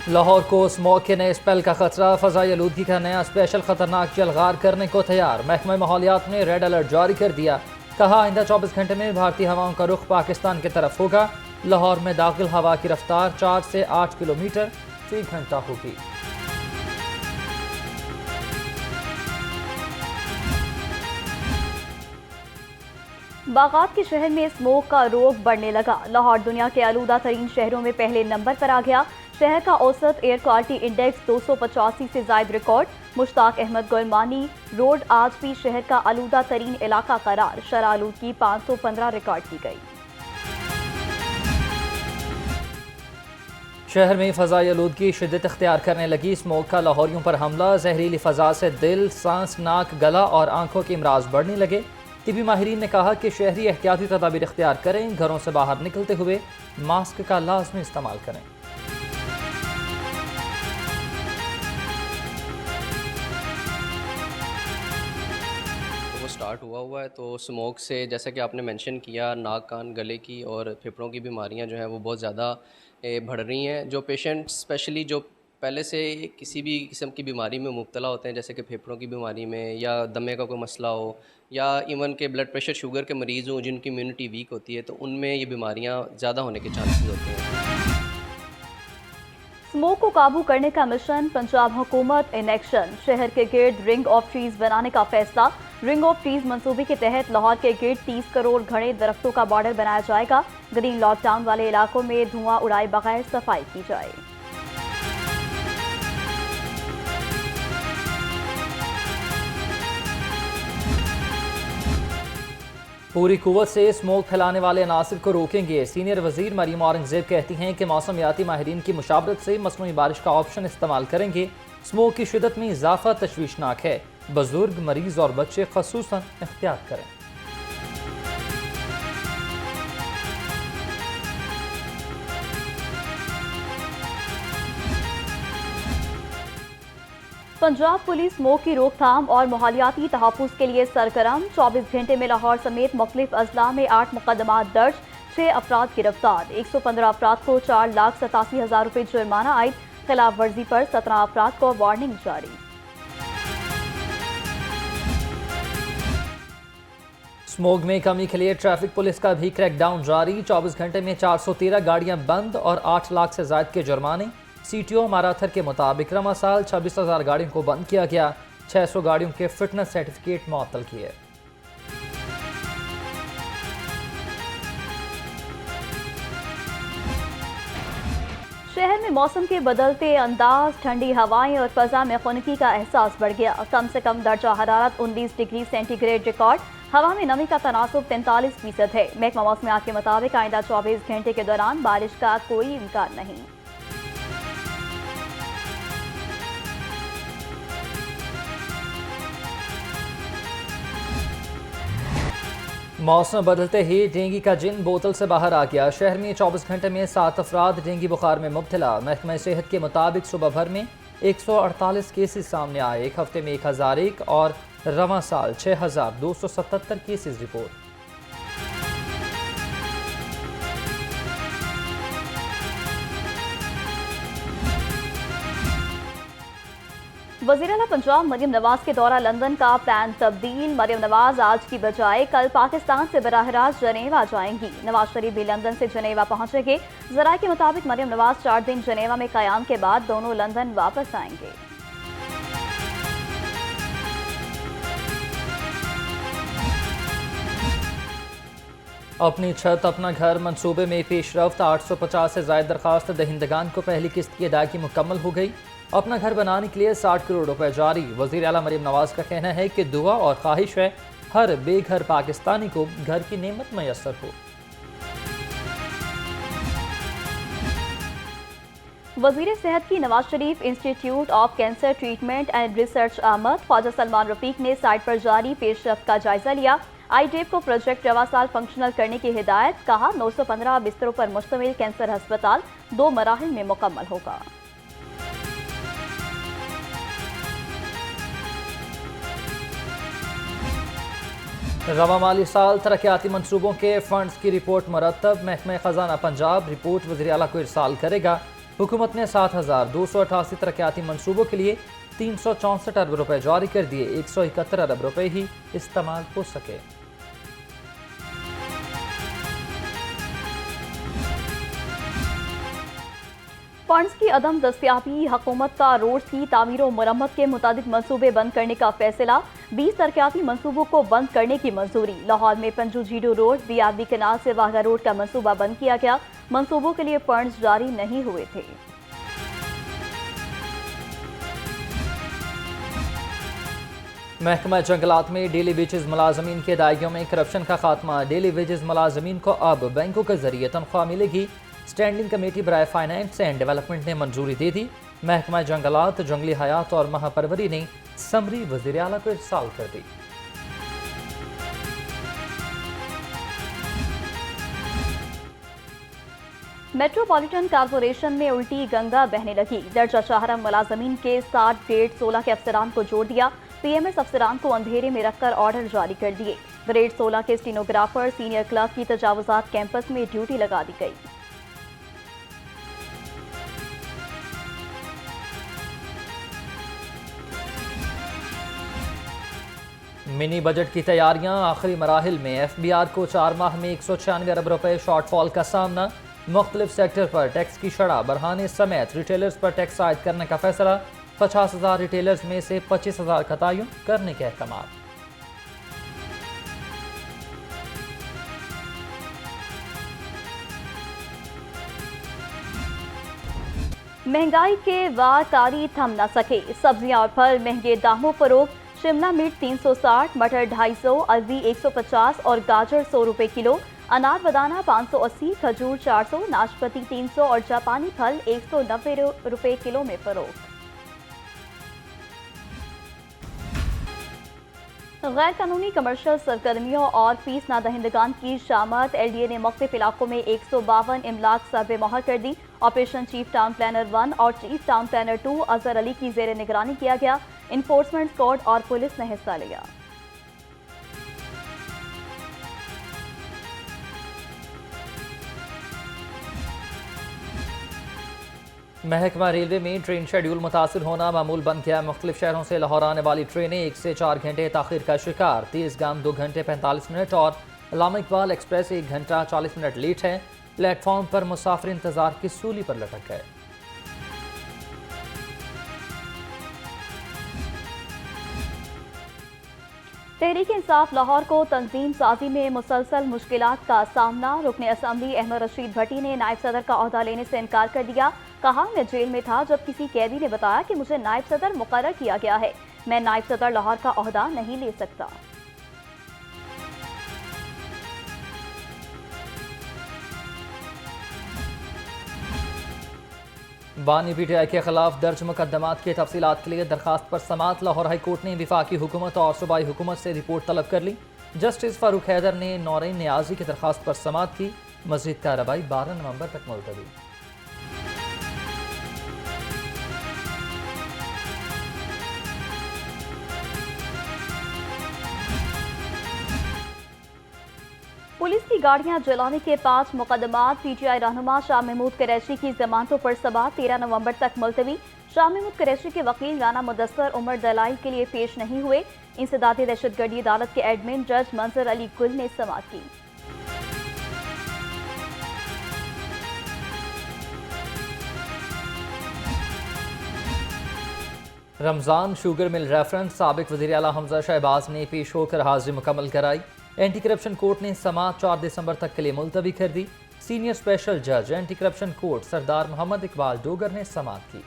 लाहौर को स्मॉग के नए स्पेल का खतरा, फ़ज़ाई आलूदगी का नया स्पेशल खतरनाक जलगार करने को तैयार। महकमा माहौलियात ने रेड अलर्ट जारी कर दिया। कहा आइंदा 24 घंटे में भारतीय हवाओं का रुख पाकिस्तान की तरफ होगा। लाहौर में दाखिल हवा की रफ्तार 4 से 8 किलोमीटर फी घंटा होगी। बागात के शहर में स्मोक का रोग बढ़ने लगा। लाहौर दुनिया के आलूदा तरीन शहरों में पहले नंबर पर आ गया। शहर का औसत एयर क्वालिटी इंडेक्स 285 से जायद रिकॉर्ड। मुश्ताक अहमद गुलमानी रोड आज भी शहर का आलूदा तरीन इलाका करार। शरह आलूदगी 515 रिकॉर्ड की गई। शहर में फ़ज़ाई आलूदगी शिद्दत इख्तियार करने लगी। स्मोक का लाहौरियों पर हमला, जहरीली फ़ज़ा से दिल, सांस, नाक, गला और आंखों के अमराज बढ़ने लगे। तिबी माहिरीन ने कहा कि शहरी एहतियाती तदाबीर इख्तियार करें। घरों से बाहर निकलते हुए मास्क का लाजमी इस्तेमाल करें। स्टार्ट हुआ है तो स्मोक से जैसा कि आपने मेंशन किया, नाक, कान, गले की और फेफड़ों की बीमारियां जो हैं वो बहुत ज़्यादा बढ़ रही हैं। जो पेशेंट स्पेशली जो पहले से किसी भी किस्म की बीमारी में मुब्तला होते हैं, जैसे कि फेफड़ों की बीमारी में या दमे का कोई मसला हो या इवन के ब्लड प्रेशर, शुगर के मरीज़ हों जिनकी इम्यूनिटी वीक होती है, तो उनमें ये बीमारियाँ ज़्यादा होने के चांसेस होते हैं। स्मोक को काबू करने का मिशन, पंजाब हुकूमत इन एक्शन। शहर के गिर्द रिंग ऑफ ट्रीज बनाने का फैसला। रिंग ऑफ ट्रीज मंसूबे के तहत लाहौर के गिर्द 30 करोड़ घने दरख्तों का बॉर्डर बनाया जाएगा। ग्रीन लॉकडाउन वाले इलाकों में धुआं उड़ाए बगैर सफाई की जाए। पूरी कुव्वत से स्मोक फैलाने वाले अनासिर को रोकेंगे। सीनियर वजीर मरीम औरंगजेब कहती हैं कि मौसमियाती माहिरीन की मुशावरत से मसनूई बारिश का ऑप्शन इस्तेमाल करेंगे। स्मोक की शिदत में इजाफा तशवीशनाक है। बुजुर्ग, मरीज और बच्चे खसूसन एहतियात करें। पंजाब पुलिस स्मोक की रोकथाम और माहौलियाती तहफ़्फ़ुज़ के लिए सरगर्म। 24 घंटे में लाहौर समेत मुख्तलिफ अजला में 8 मुकदमात दर्ज, 6 अफराद गिरफ्तार। 115 अफराद को 4,87,000 रुपये जुर्माना आयद। खिलाफ वर्जी पर 17 अफराद को वार्निंग जारी। स्मोक में कमी के लिए ट्रैफिक पुलिस का भी क्रैकडाउन जारी। 24 घंटे में 413 गाड़ियां बंद और 8 लाख से ज्यादा के जुर्माने। CTO माराथर के मुताबिक रमा साल 26,000 गाड़ियों को बंद किया गया। 600 गाड़ियों के फिटनेस सर्टिफिकेट मुअत्तल किए। शहर में मौसम के बदलते अंदाज, ठंडी हवाएं और फजा में खुनकी का एहसास बढ़ गया। कम से कम दर्जा हरारत 19 डिग्री सेंटीग्रेड रिकॉर्ड। हवा में नमी का तनासुब 43% है। महकमा मौसमियात के मुताबिक आइंदा 24 घंटे के दौरान बारिश का कोई इम्कान नहीं। मौसम बदलते ही डेंगू का जिन बोतल से बाहर आ गया। शहर में 24 घंटे में 7 अफराद डेंगू बुखार में मुब्तला। महकमा सेहत के मुताबिक सुबह भर में 148 केसेस सामने आए। एक हफ्ते में 1001 और रवां साल 6277 केसेस रिपोर्ट। वज़ीर आला पंजाब मरियम नवाज के दौरा लंदन का प्लान तब्दील। मरियम नवाज आज की बजाय कल पाकिस्तान से बराह रास्त जनेवा जाएंगी। नवाज शरीफ भी लंदन से जनेवा पहुंचेंगे। ज़राए के मुताबिक मरियम नवाज 4 दिन जनेवा में क़याम के बाद दोनों लंदन वापस आएंगे। अपनी छत अपना घर मंसूबे में पेशरफ्त। 850 से ज्यादा दरखास्त दहिंदगान को पहली किस्त की अदायगी मुकम्मल हो गई। अपना घर बनाने के लिए 60 करोड़ रुपए जारी। वज़ीर आला मरियम नवाज का कहना है कि दुआ और ख्वाहिश है हर बेघर पाकिस्तानी को घर की नेमत मैसर हो। वज़ीर सेहत की Nawaz Sharif institute of cancer treatment and research आमद। ख्वाजा सलमान रफीक ने साइट पर जारी पेशरफ्त का जायजा लिया। IDEP को प्रोजेक्ट रवा साल फंक्शनल करने की हिदायत। कहा 915 बिस्तरों पर मुश्तमिल कैंसर अस्पताल 2 मराहिल में मुकम्मल होगा। रवा माली साल तरक्याती मनसूबों के फंड्स की रिपोर्ट मुरतब। महकमा खजाना पंजाब रिपोर्ट वज़ीर आला को इरसाल करेगा। हुकूमत ने 7,288 तरक्याती मनसूबों के लिए 364 अरब रुपए जारी कर दिए। 171 अरब रुपए ही इस्तेमाल हो सके। फंड्स की अदम दस्तियाबी, हुकूमत का रोड्स की तामीर और मरम्मत के मुताबिक मंसूबे बंद करने का फैसला। 20 तरक्याती मंसूबों को बंद करने की मंजूरी। लाहौर में पंजू जीडो रोड, BRB कैनाल से वाघा रोड का मंसूबा बंद किया गया। मंसूबों के लिए फंड्स जारी नहीं हुए थे। महकमा जंगलात में डेली वेजेस मुलाजमीन के अदायगियों में करप्शन का खात्मा। डेली वेजेस मुलाजमीन को अब बैंकों के जरिए तनख्वाह मिलेगी। स्टैंडिंग कमेटी बराए फाइनेंस एंड डेवलपमेंट ने मंजूरी दे दी। महकमा जंगलात, जंगली हयात और महापरवरी ने समरी वज़ीर आला को इरसाल कर दी। मेट्रोपॉलिटन कॉर्पोरेशन में उल्टी गंगा बहने लगी। दर्जा शाहरा मुलाजमीन के 60 ग्रेड 16 के अफसरान को जोड़ दिया। PMS अफसरान को अंधेरे में रखकर ऑर्डर जारी कर दिए। ग्रेड 16 के स्टीनोग्राफर, सीनियर क्लर्क की तजावुजात कैंपस में ड्यूटी लगा दी गई। मिनी बजट की तैयारियां आखिरी मराहिल में। FBR को 4 माह में 196 अरब रुपए शॉर्टफॉल का सामना। मुख्तलिफ सेक्टर पर टैक्स की शरह बढ़ाने समेत रिटेलर्स पर टैक्स आयद करने का फैसला। 50,000 रिटेलर्स में से 25,000 का तयन करने के अहकाम। महंगाई के वार तारी थम न सके। सब्जियां और फल महंगे दामों फरोख्त। शिमला मिर्च 360, मटर 250, अरबी 150 और गाजर 100 रुपए किलो। अनार बदाना 580, खजूर 400, नाशपाती 300 और जापानी फल 190 रुपए किलो में फरोख्त। गैर कानूनी कमर्शियल सरगर्मियों और फीस नादहिंदगान की शामत। LDA ने मुख्तलिफ इलाकों में 152 इमलाक सर्वे मोहर कर दी। ऑपरेशन चीफ टाउन प्लानर 1 और chief town planner 2 Azhar Ali की जेर निगरानी किया गया। इन्फोर्समेंट स्क्वाड और पुलिस ने हिस्सा लिया। महकमा रेलवे में ट्रेन शेड्यूल मुतासिर होना मामूल बन गया। मुख्तलिफ शहरों से लाहौर आने वाली ट्रेनें 1 से 4 घंटे ताखिर का शिकार। तेज़गाम 2 घंटे 45 मिनट और अल्लामा इकबाल एक्सप्रेस 1 घंटा 40 मिनट लेट है। प्लेटफॉर्म पर मुसाफिर इंतजार की सूली पर लटक गए। तहरीक इंसाफ लाहौर को तंजीम साजी में मुसलसल मुश्किलात का सामना। रुकने असम्बली अहमद रशीद भट्टी ने नायब सदर का ओहदा लेने से इनकार कर दिया। कहा, मैं जेल में था जब किसी कैदी ने बताया कि मुझे नायब सदर मुकर्रर किया गया है। मैं नायब सदर लाहौर का ओहदा नहीं ले सकता। बानी PTI के खिलाफ दर्ज मुकदमात की तफसीलात के लिए दरखास्त पर समात। लाहौर हाई कोर्ट ने वफाकी हुकूमत और सूबाई हुकूमत से रिपोर्ट तलब कर ली। जस्टिस फारूक हैदर ने नौरीन नियाजी की दरखास्त पर समात की। मज़ीद कार्रवाई 12 नवंबर तक मुलतवी। पुलिस की गाड़ियां जलाने के 5 मुकदमात। PTI रहनुमा शाह महमूद कुरैशी की जमानतों पर समात 13 नवंबर तक मुलतवी। शाह महमूद कुरैशी के वकील राना मुदस्सर उमर दलाइल के लिए पेश नहीं हुए। इंसदादी दहशतगर्दी अदालत के एडमिन जज मंजर अली गुल ने समात की। Ramzan sugar mill reference. साबिक वज़ीर आला हमजा शहबाज ने पेश होकर हाजिरी मुकम्मल कराई। एंटी करप्शन कोर्ट ने समात 4 दिसंबर तक के लिए मुलतवी कर दी। सीनियर स्पेशल जज एंटी करप्शन कोर्ट सरदार मोहम्मद इकबाल डोगर ने समात की।